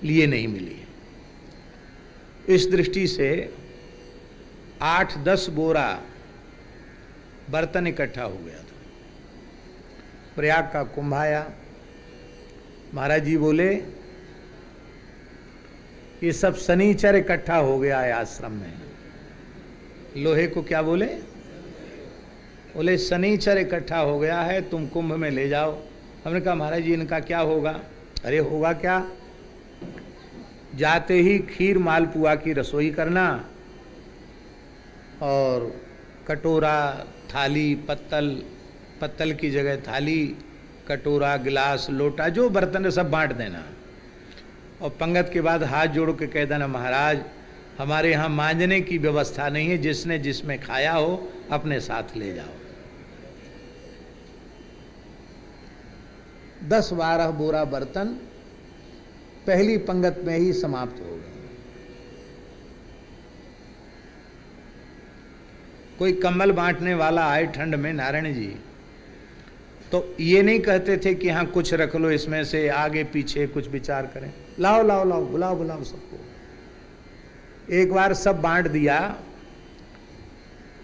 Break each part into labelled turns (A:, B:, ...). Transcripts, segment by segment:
A: लिए नहीं मिली। इस दृष्टि से 8-10 बोरा बर्तन इकट्ठा हो गया था। प्रयाग का कुंभ आया। महाराज जी बोले ये सब शनिचर इकट्ठा हो गया है आश्रम में। लोहे को क्या बोले? बोले शनिचर इकट्ठा हो गया है, तुम कुंभ में ले जाओ। हमने कहा महाराज जी इनका क्या होगा? अरे होगा क्या, जाते ही खीर मालपुआ की रसोई करना और कटोरा, थाली, पत्तल की जगह थाली, कटोरा, गिलास, लोटा, जो बर्तन है सब बांट देना। और पंगत के बाद हाथ जोड़ के कह देना महाराज हमारे यहाँ मांजने की व्यवस्था नहीं है, जिसने जिसमें खाया हो अपने साथ ले जाओ। 10-12 बोरा बर्तन पहली पंगत में ही समाप्त हो गए। कोई कंबल बांटने वाला आए ठंड में, नारायण जी, तो ये नहीं कहते थे कि हाँ कुछ रख लो इसमें से, आगे पीछे कुछ विचार करें। लाओ लाओ लाओ, बुलाओ बुलाओ सबको। एक बार सब बांट दिया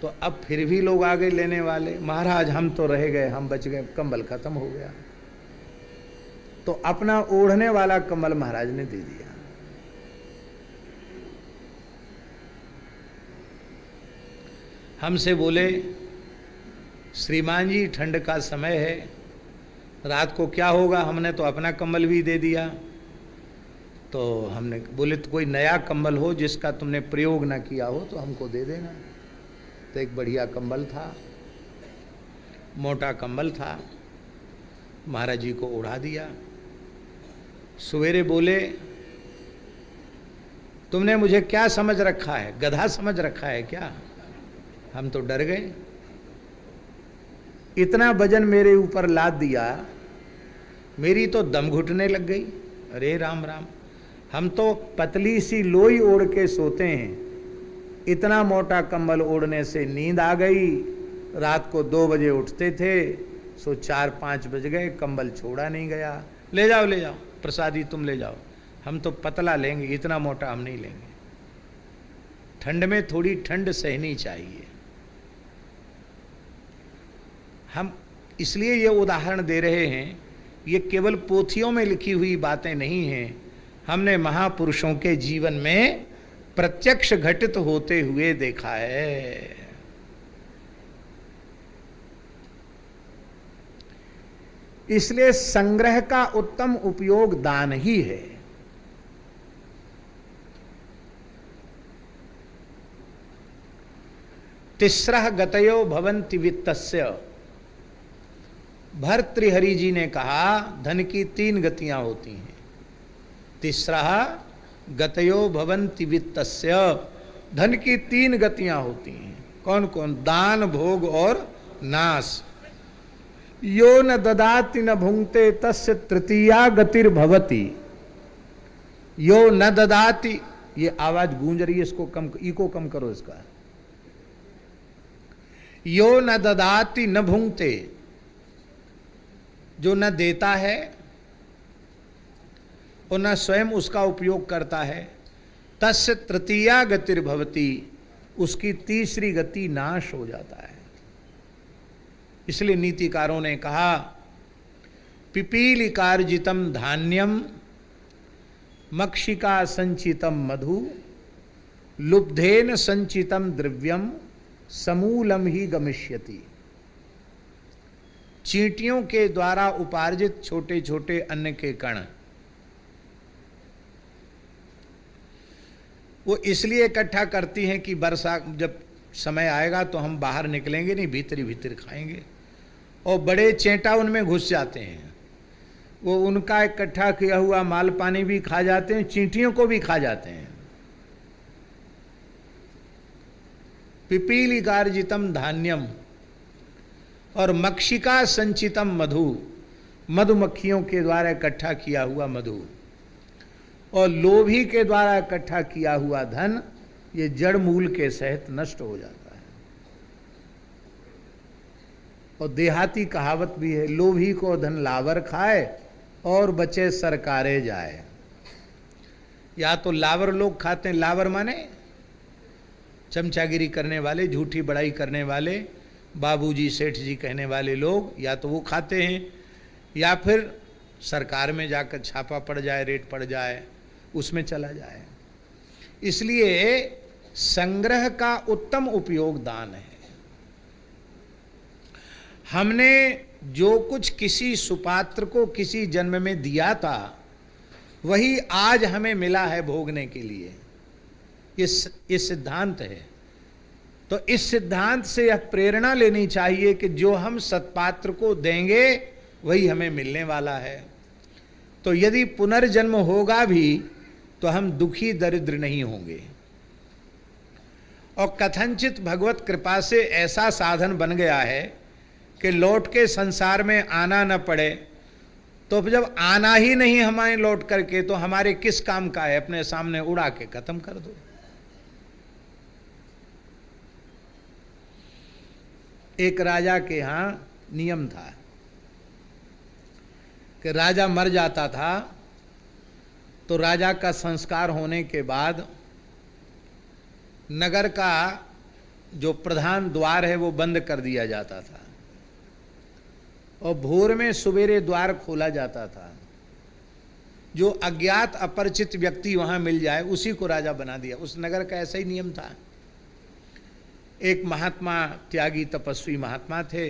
A: तो अब फिर भी लोग आगे लेने वाले। महाराज हम तो रह गए, हम बच गए, कंबल खत्म हो गया। तो अपना ओढ़ने वाला कंबल महाराज ने दे दिया। हमसे बोले श्रीमान जी ठंड का समय है, रात को क्या होगा? हमने तो अपना कंबल भी दे दिया। तो हमने बोले तो कोई नया कंबल हो जिसका तुमने प्रयोग ना किया हो तो हमको दे देना। तो एक बढ़िया कंबल था, मोटा कंबल था, महाराज जी को ओढ़ा दिया। सवेरे बोले तुमने मुझे क्या समझ रखा है, गधा समझ रखा है क्या? हम तो डर गए। इतना वजन मेरे ऊपर लाद दिया, मेरी तो दम घुटने लग गई। अरे राम राम, हम तो पतली सी लोई ओढ़ के सोते हैं, इतना मोटा कंबल ओढ़ने से नींद आ गई। रात को 2 बजे उठते थे, सो 4-5 बज गए, कंबल छोड़ा नहीं गया। ले जाओ ले जाओ प्रसादी, तुम ले जाओ, हम तो पतला लेंगे, इतना मोटा हम नहीं लेंगे। ठंड में थोड़ी ठंड सहनी चाहिए। हम इसलिए ये उदाहरण दे रहे हैं, ये केवल पोथियों में लिखी हुई बातें नहीं हैं, हमने महापुरुषों के जीवन में प्रत्यक्ष घटित होते हुए देखा है। इसलिए संग्रह का उत्तम उपयोग दान ही है। तिस्रः गतयो भवन्ति वित्तस्य। भर्तृहरि जी ने कहा धन की 3 गतियां होती हैं। तिस्रः गतयो भवन्ति वित्तस्य, धन की 3 गतियां होती हैं। कौन कौन? दान, भोग और नाश। यो न ददाति न भुंक्ते तस्य तृतीया गतिर्भवति। यो न ददाति, ये आवाज गूंज रही है, इसको कम, इको कम करो इसका। यो न ददाति न भुंक्ते, जो न देता है और न स्वयं उसका उपयोग करता है, तस्य तृतीया गतिर्भवति, उसकी तीसरी गति नाश हो जाता है। इसलिए नीतिकारों ने कहा पिपीलिकार्जितम धान्यम मक्षिका संचितम मधु लुब्धेन संचितम द्रव्यम समूलम ही गमिष्यति। चींटियों के द्वारा उपार्जित छोटे छोटे अन्न के कण वो इसलिए इकट्ठा करती हैं कि वर्षा जब समय आएगा तो हम बाहर निकलेंगे नहीं, भीतर भीतर खाएंगे। और बड़े चेंटा उनमें घुस जाते हैं, वो उनका इकट्ठा किया हुआ माल पानी भी खा जाते हैं, चींटियों को भी खा जाते हैं। पिपीलिकार्जितम धान्यम और मक्षिका संचितम मधु, मधुमक्खियों के द्वारा इकट्ठा किया हुआ मधु, और लोभी के द्वारा इकट्ठा किया हुआ धन, ये जड़ मूल के सहित नष्ट हो जाता है। और देहाती कहावत भी है, लोभी को धन लावर खाए और बचे सरकारे जाए। या तो लावर लोग खाते हैं, लावर माने चमचागिरी करने वाले, झूठी बड़ाई करने वाले, बाबूजी सेठ जी कहने वाले लोग, या तो वो खाते हैं, या फिर सरकार में जाकर छापा पड़ जाए, रेट पड़ जाए, उसमें चला जाए। इसलिए संग्रह का उत्तम उपयोग दान है। हमने जो कुछ किसी सुपात्र को किसी जन्म में दिया था वही आज हमें मिला है भोगने के लिए। ये सिद्धांत है। तो इस सिद्धांत से यह प्रेरणा लेनी चाहिए कि जो हम सत्पात्र को देंगे वही हमें मिलने वाला है। तो यदि पुनर्जन्म होगा भी तो हम दुखी दरिद्र नहीं होंगे। और कथनचित भगवत कृपा से ऐसा साधन बन गया है कि लौट के संसार में आना न पड़े। तो जब आना ही नहीं हमारे लौट करके, तो हमारे किस काम का है? अपने सामने उड़ा के खत्म कर दो। एक राजा के यहां नियम था कि राजा मर जाता था तो राजा का संस्कार होने के बाद नगर का जो प्रधान द्वार है वो बंद कर दिया जाता था और भोर में सवेरे द्वार खोला जाता था। जो अज्ञात अपरिचित व्यक्ति वहां मिल जाए उसी को राजा बना दिया। उस नगर का ऐसा ही नियम था। एक महात्मा, त्यागी तपस्वी महात्मा थे,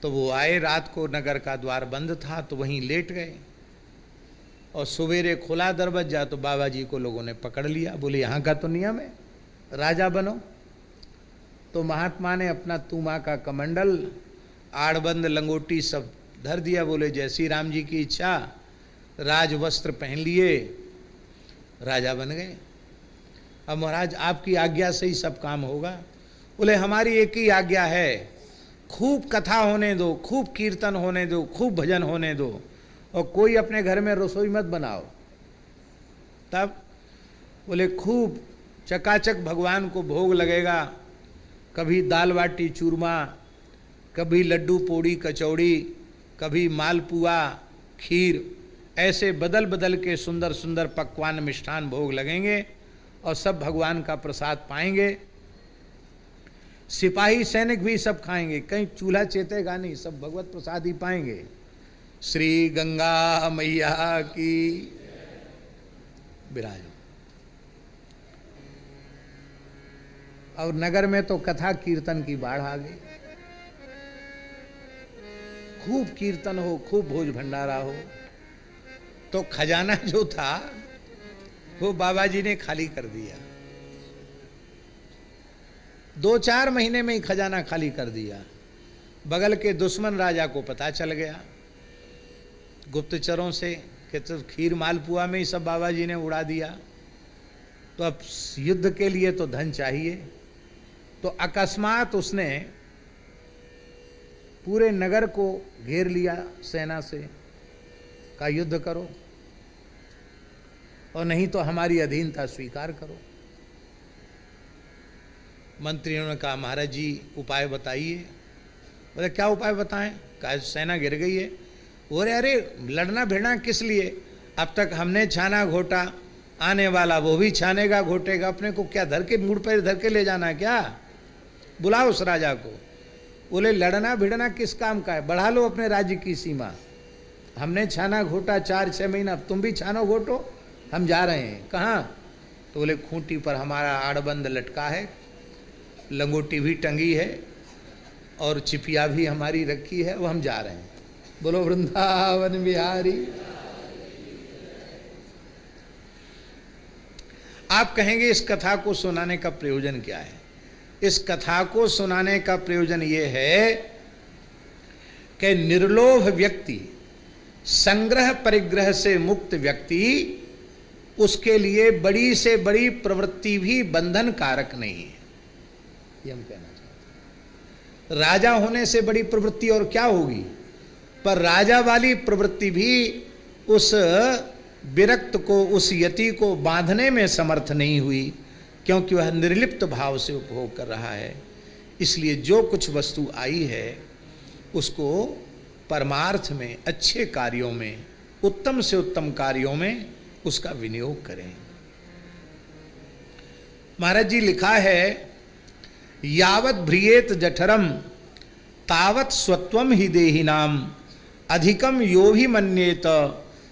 A: तो वो आए, रात को नगर का द्वार बंद था तो वहीं लेट गए और सवेरे खुला दरवाजा तो बाबा जी को लोगों ने पकड़ लिया। बोले यहाँ का तो नियम है, राजा बनो। तो महात्मा ने अपना तूमा का कमंडल, आड़बंद, लंगोटी सब धर दिया। बोले जय श्री राम जी की इच्छा, राज वस्त्र पहन लिए, राजा बन गए। अब महाराज आपकी आज्ञा से ही सब काम होगा। बोले हमारी एक ही आज्ञा है, खूब कथा होने दो, खूब कीर्तन होने दो, खूब भजन होने दो, और कोई अपने घर में रसोई मत बनाओ। तब बोले खूब चकाचक भगवान को भोग लगेगा, कभी दाल बाटी चूरमा, कभी लड्डू पोड़ी कचौड़ी, कभी मालपुआ खीर, ऐसे बदल बदल के सुंदर सुंदर पकवान मिष्ठान भोग लगेंगे और सब भगवान का प्रसाद पाएंगे। सिपाही सैनिक भी सब खाएंगे, कहीं चूल्हा चेतेगा नहीं, सब भगवत प्रसाद ही पाएंगे। श्री गंगा मैया की विराजो। और नगर में तो कथा कीर्तन की बाढ़ आ गई। खूब कीर्तन हो, खूब भोज भंडारा हो। तो खजाना जो था वो बाबा जी ने खाली कर दिया। 2-4 महीने में ही खजाना खाली कर दिया। बगल के दुश्मन राजा को पता चल गया गुप्तचरों से कि तो खीर मालपुआ में ही सब बाबा जी ने उड़ा दिया। तो अब युद्ध के लिए तो धन चाहिए। तो अकस्मात उसने पूरे नगर को घेर लिया सेना से, का युद्ध करो और नहीं तो हमारी अधीनता स्वीकार करो। मंत्रियों ने कहा महाराज जी उपाय बताइए। बोले क्या उपाय बताएं? कहा सेना गिर गई है। बोले अरे लड़ना भिड़ना किस लिए? अब तक हमने छाना घोटा, आने वाला वो भी छानेगा घोटेगा, अपने को क्या धर के मुड़ पर धर के ले जाना है क्या? बुलाओ उस राजा को। बोले लड़ना भिड़ना किस काम का है? बढ़ा लो अपने राज्य की सीमा। हमने छाना घोटा 4-6 महीना, अब तुम भी छानो घोटो, हम जा रहे हैं। कहाँ? तो बोले खूंटी पर हमारा आड़बंद लटका है, लंगोटी भी टंगी है और चिपिया भी हमारी रखी है, वो हम जा रहे हैं। बोलो वृंदावन बिहारी। आप कहेंगे इस कथा को सुनाने का प्रयोजन क्या है? इस कथा को सुनाने का प्रयोजन ये है कि निर्लोभ व्यक्ति, संग्रह परिग्रह से मुक्त व्यक्ति, उसके लिए बड़ी से बड़ी प्रवृत्ति भी बंधन कारक नहीं है। ये हम कहना चाहते हैं। राजा होने से बड़ी प्रवृत्ति और क्या होगी? पर राजा वाली प्रवृत्ति भी उस विरक्त को, उस यति को बांधने में समर्थ नहीं हुई, क्योंकि वह निर्लिप्त भाव से उपभोग कर रहा है। इसलिए जो कुछ वस्तु आई है उसको परमार्थ में, अच्छे कार्यों में, उत्तम से उत्तम कार्यों में उसका विनियोग करें। महाराज जी लिखा है, यावत भ्रियेत जठरम तावत स्वत्वम ही देहिनाम अधिकम यो भी मन्येत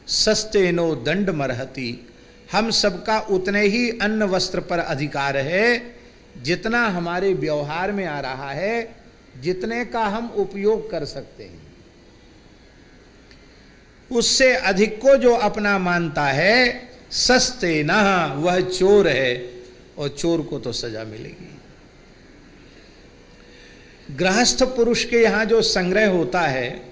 A: सस्तेनो दंड मरहति। हम सबका उतने ही अन्न वस्त्र पर अधिकार है जितना हमारे व्यवहार में आ रहा है, जितने का हम उपयोग कर सकते हैं। उससे अधिक को जो अपना मानता है, सस्ते न, वह चोर है और चोर को तो सजा मिलेगी। गृहस्थ पुरुष के यहाँ जो संग्रह होता है